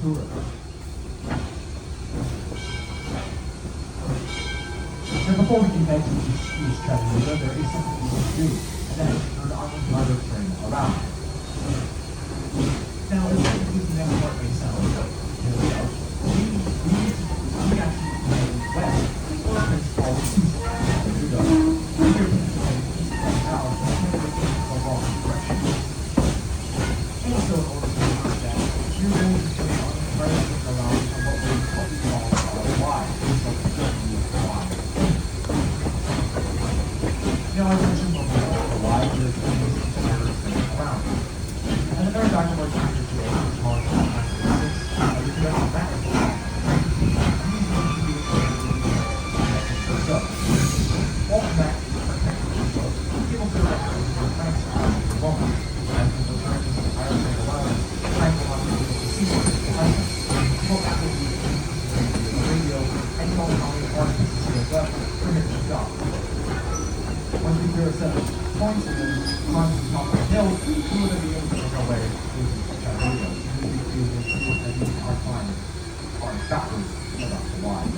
tourism. Now, before we can head to East Chattanooga, there is something we must do, and that is turn on the driver train around. Now, as the next part may sound, we actually head west, or principal east Chattanooga. We are participating east right now, and we're looking for the wrong direction. And so, in order to do that, you're going to turn on the driver train around on what we call Y. Now, as mentioned before, the Y is around. And the third document we're here today is called 1996, as a production map. So, all of that is protected. People feel like there's a plants out of the moment, as the directions of the fire train alone, time will not be able to see what is behind them. Well, that will be the radio, and you don't know how many parts this is up, permit to stop. Once we clear a set of points and then climb to the top of the hill, we will then be able to make our way to Chattanooga. We will be able to see what our climb are backwards about the line.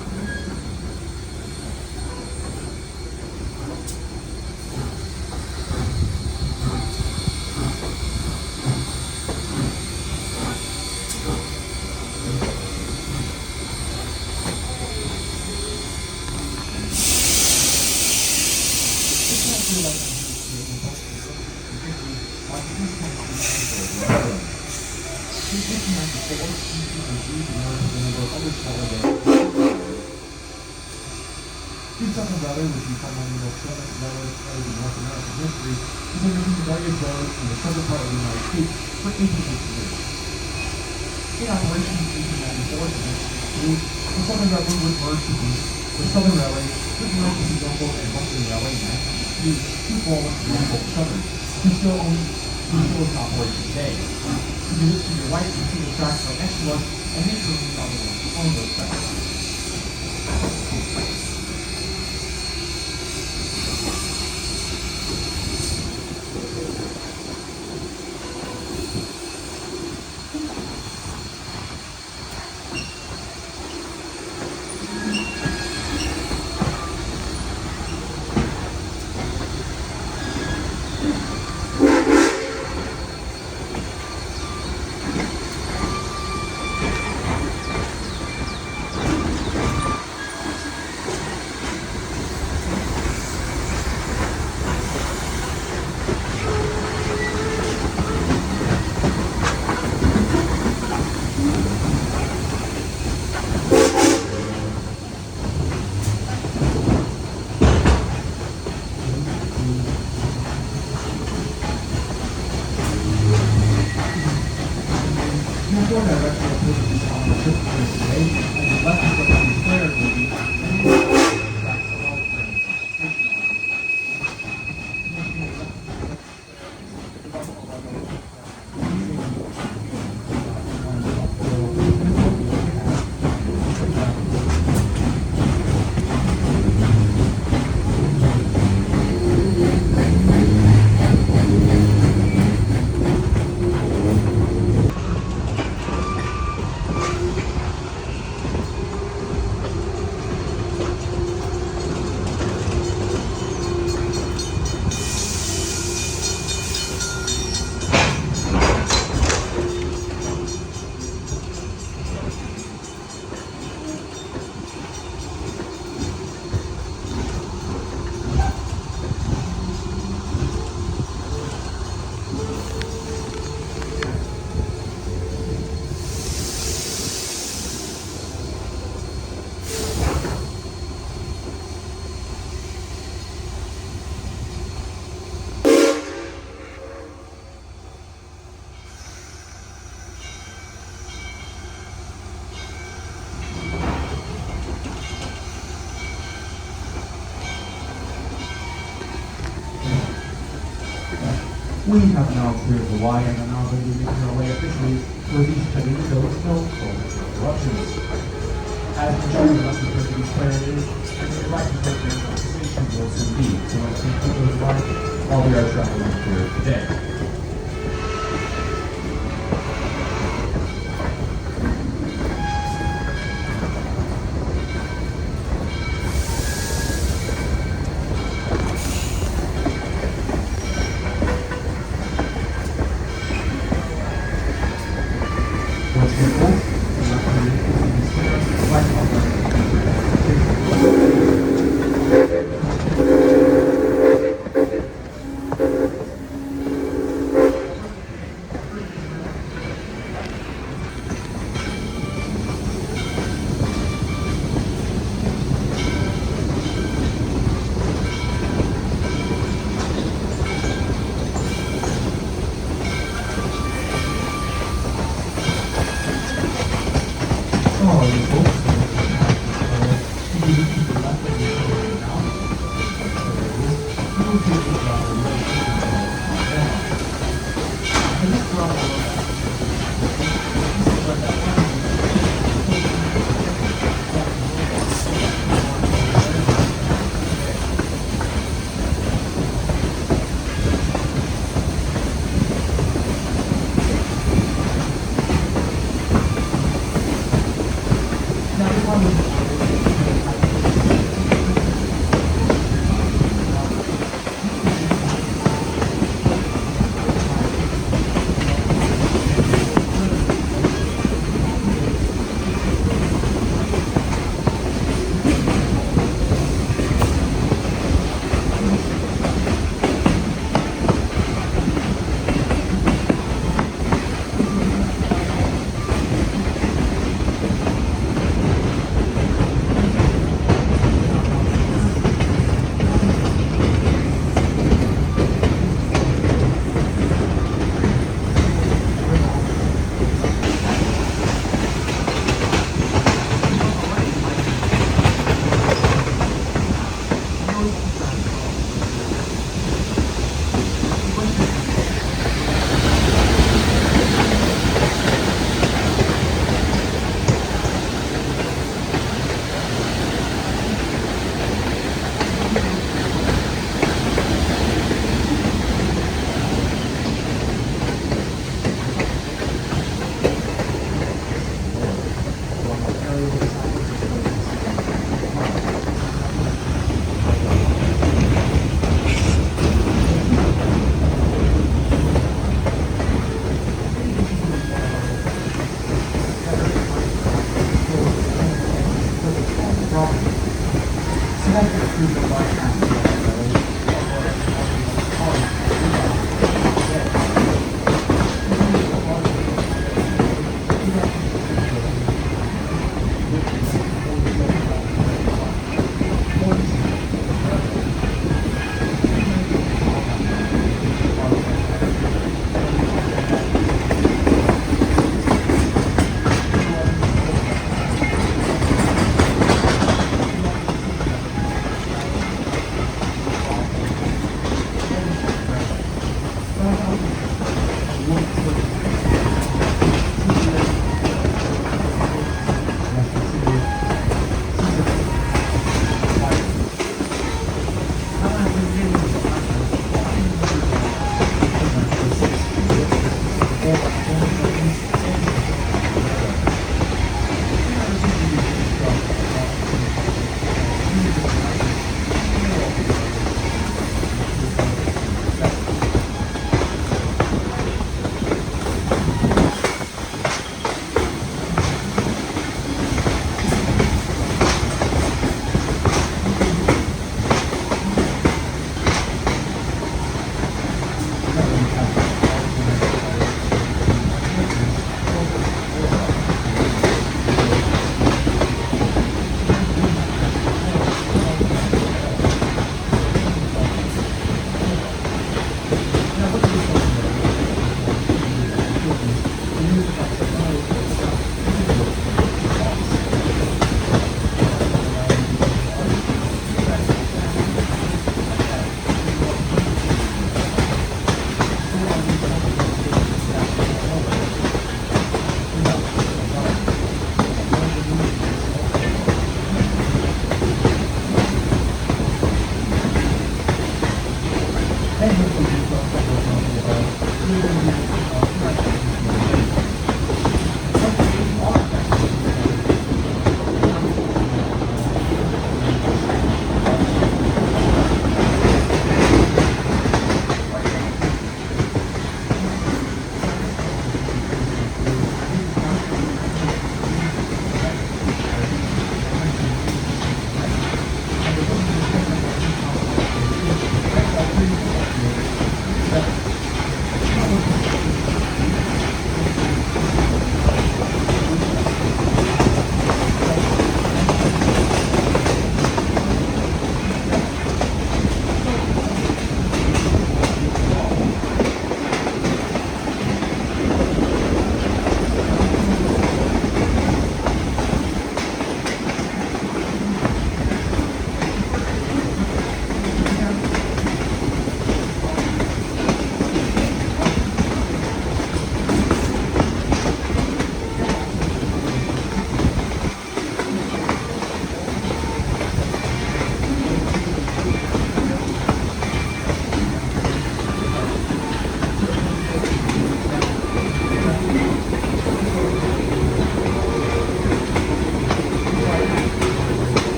Southern Railway, which we call one of the most famous railroads in North American history, is underneath the various roads in the southern part of the United States for 18 years. In operation in 1894 the Southern Railway was merged to be the Southern Railway, which merged to the Norfolk and Western Railway in 1962 to form Norfolk Southern, who still is in operation today. To do this to your right, you see the tracks right next to us, and these are on those tracks. We have now cleared the Y and are now going to be making our way officially towards East Chattanooga with no interruptions. As the majority of us because of these clarity and the right to take their conversation will soon be. So let's keep those in mind while we are traveling here today.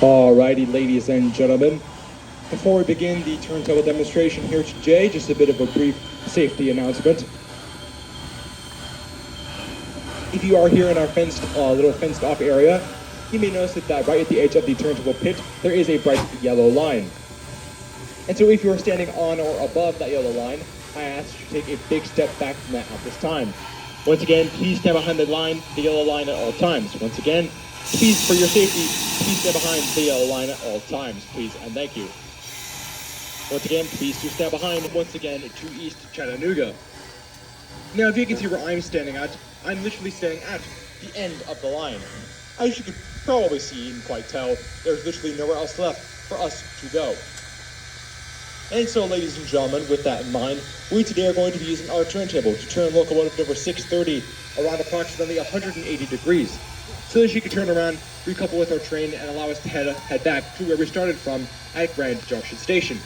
Alrighty, ladies and gentlemen, before we begin the turntable demonstration here today, just a bit of a brief safety announcement. If you are here in our little fenced off area, you may notice that right at the edge of the turntable pit, there is a bright yellow line. And so if you are standing on or above that yellow line, I ask you to take a big step back from that at this time. Once again, please stand behind the yellow line at all times. Once again, please, for your safety, please stand behind the yellow line at all times, please, and thank you. Once again, please do stand behind, once again, to East Chattanooga. Now, if you can see where I'm standing at, I'm literally standing at the end of the line. As you could probably see and quite tell, there's literally nowhere else left for us to go. And so, ladies and gentlemen, with that in mind, we today are going to be using our turntable to turn locomotive number 630 around approximately 180 degrees, so that she can turn around, recouple with our train, and allow us to head back to where we started from at Grand Junction Station.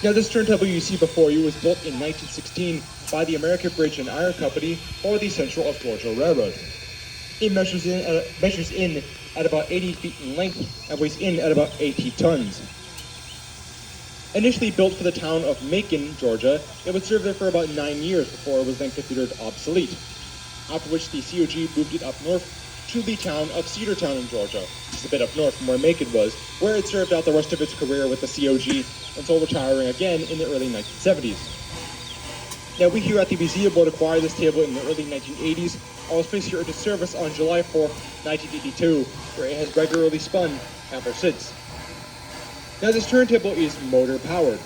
Now, this turntable you see before you was built in 1916 by the American Bridge and Iron Company for the Central of Georgia Railroad. It measures in at about 80 feet in length and weighs in at about 80 tons. Initially built for the town of Macon, Georgia, it would serve there for about 9 years before it was then considered obsolete, after which the COG moved it up north to the town of Cedartown in Georgia, just a bit up north from where Macon was, where it served out the rest of its career with the COG until retiring again in the early 1970s. Now, we here at the museum would acquire this table in the early 1980s and was placed here into service on July 4, 1982, where it has regularly spun ever since. Now, this turntable is motor powered.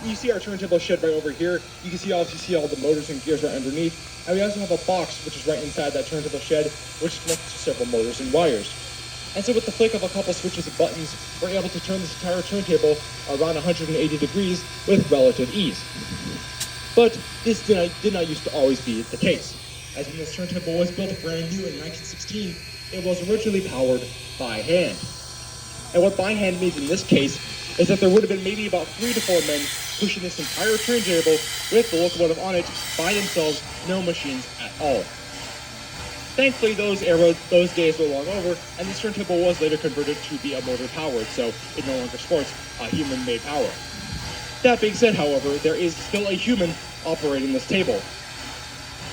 You see our turntable shed right over here. You can see all the motors and gears right underneath. And we also have a box which is right inside that turntable shed, which connects to several motors and wires. And so with the flick of a couple switches and buttons, we're able to turn this entire turntable around 180 degrees with relative ease. But this did not used to always be the case, as when this turntable was built brand new in 1916, it was originally powered by hand. And what by hand means in this case is that there would have been maybe about 3 to 4 men pushing this entire turntable with the locomotive on it by themselves, no machines at all. Thankfully, those days were long over, and this turntable was later converted to be a motor powered, so it no longer sports human-made power. That being said, however, there is still a human operating this table.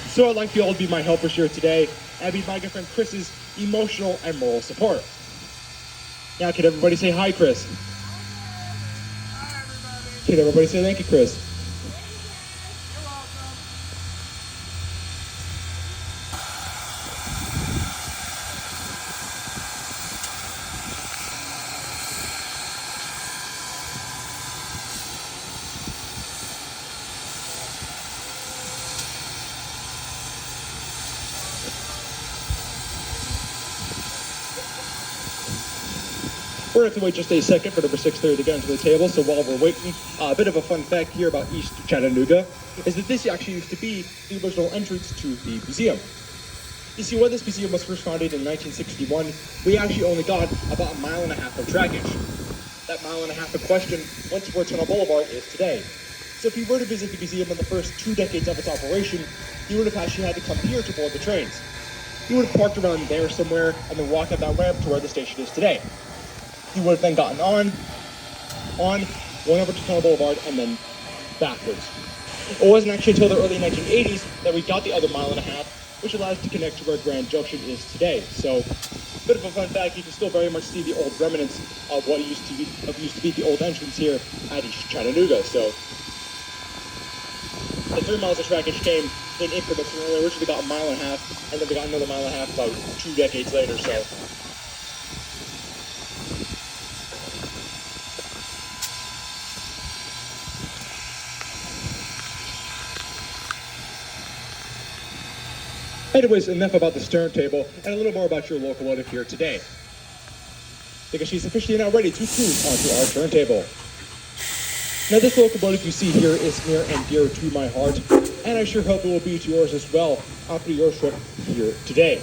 So I'd like you all to be my helpers here today, and be my good friend Chris's emotional and moral support. Now, can everybody say hi, Chris? Hi, everybody. Can everybody say thank you, Chris? You're welcome. We're going to have to wait just a second for number 630 to get onto the table, so while we're waiting, a bit of a fun fact here about East Chattanooga is that this actually used to be the original entrance to the museum. You see, when this museum was first founded in 1961, we actually only got about 1.5 miles of trackage. That 1.5 miles in question went to where Tunnel Boulevard is today. So if you were to visit the museum in the first 2 decades of its operation, you would have actually had to come here to board the trains. You would have parked around there somewhere and then walked up that ramp to where the station is today. You would have then gotten on, going over to Tunnel Boulevard, and then backwards. It wasn't actually until the early 1980s that we got the other 1.5 miles, which allowed us to connect to where Grand Junction is today. So, bit of a fun fact, you can still very much see the old remnants of what used to be the old entrance here at East Chattanooga. So, the 3 miles of trackage came in increments. We originally got 1.5 miles, and then we got another 1.5 miles about 2 decades later. So. Anyways, enough about this turntable, and a little more about your locomotive here today, because she's officially now ready to cruise onto our turntable. Now, this locomotive you see here is near and dear to my heart, and I sure hope it will be to yours as well after your trip here today.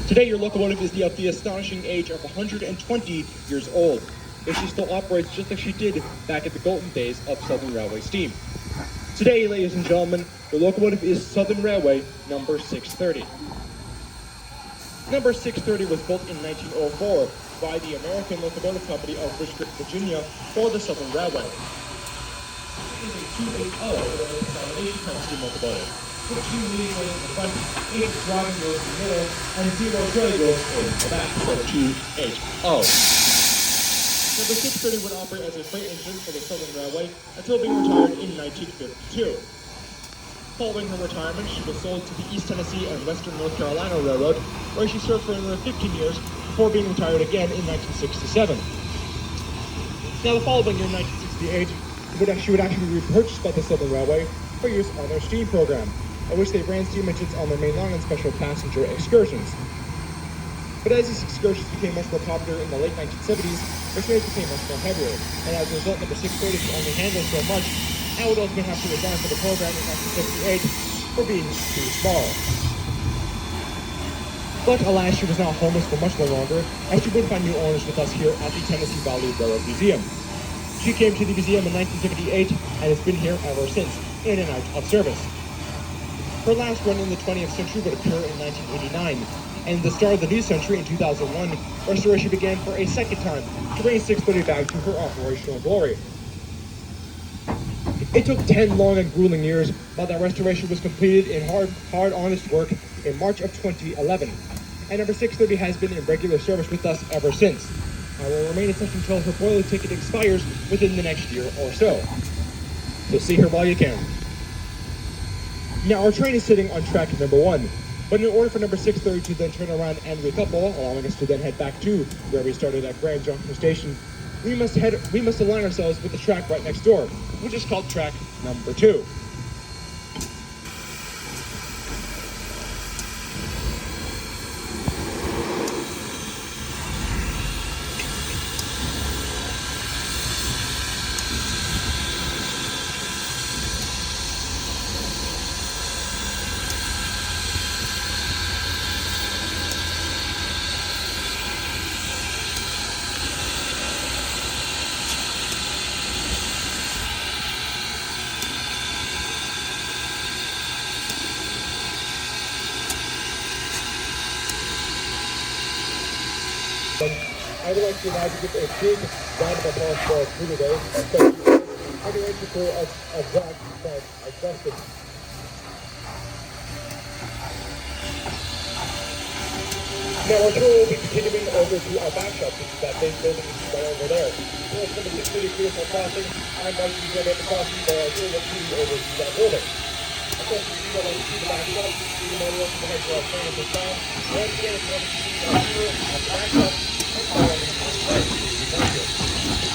Today your locomotive is of the astonishing age of 120 years old, and she still operates just like she did back at the golden days of Southern Railway steam. Today, ladies and gentlemen, the locomotive is Southern Railway number 630. Number 630 was built in 1904 by the American Locomotive Company of Richmond, Virginia for the Southern Railway. It is a 280 consolidation type steam locomotive, with 2 leading wheels in the front, 8 driving wheels in the middle, and 0 trailing wheels in the back, so 280. Number 630 would operate as a freight engine for the Southern Railway until being retired in 1952. Following her retirement, she was sold to the East Tennessee and Western North Carolina Railroad, where she served for another 15 years before being retired again in 1967. Now, the following year, 1968, she would actually be repurchased by the Southern Railway for use on their steam program, in which they ran steam engines on their main line and special passenger excursions. But as these excursions became much more popular in the late 1970s, their trains became much more heavier, and as a result, number 630 could only handle so much, and would ultimately have to resign from the program in 1958 for being too small. But alas, she was now homeless for much longer, as she would find new owners with us here at the Tennessee Valley Railroad Museum. She came to the museum in 1978 and has been here ever since, in and out of service. Her last run in the 20th century would occur in 1989, and the start of the new century in 2001, restoration began for a second time to bring 630 back to her operational glory. It took 10 long and grueling years, but that restoration was completed in hard, honest work in March of 2011. And number 630 has been in regular service with us ever since. I will remain in such until her boiler ticket expires within the next year or so. So see her while you can. Now, our train is sitting on track number 1, but in order for number 630 to then turn around and recouple, allowing us to then head back to where we started at Grand Junction Station, we must align ourselves with the track right next door, which is called track number 2. I would like to now give a big round of applause for our crew today. I would like to call a Jack and a Justin. Now our tour will be continuing over to our back shop, which is that big building right over there. So it's going to be a pretty beautiful crossing. I invite you to go at the crossing, but our tour will see over to that building. Of course, if you go to see the back shop, you know welcome to head to our train at this time. Once again, if you want to see our tour at the back shop, thank you.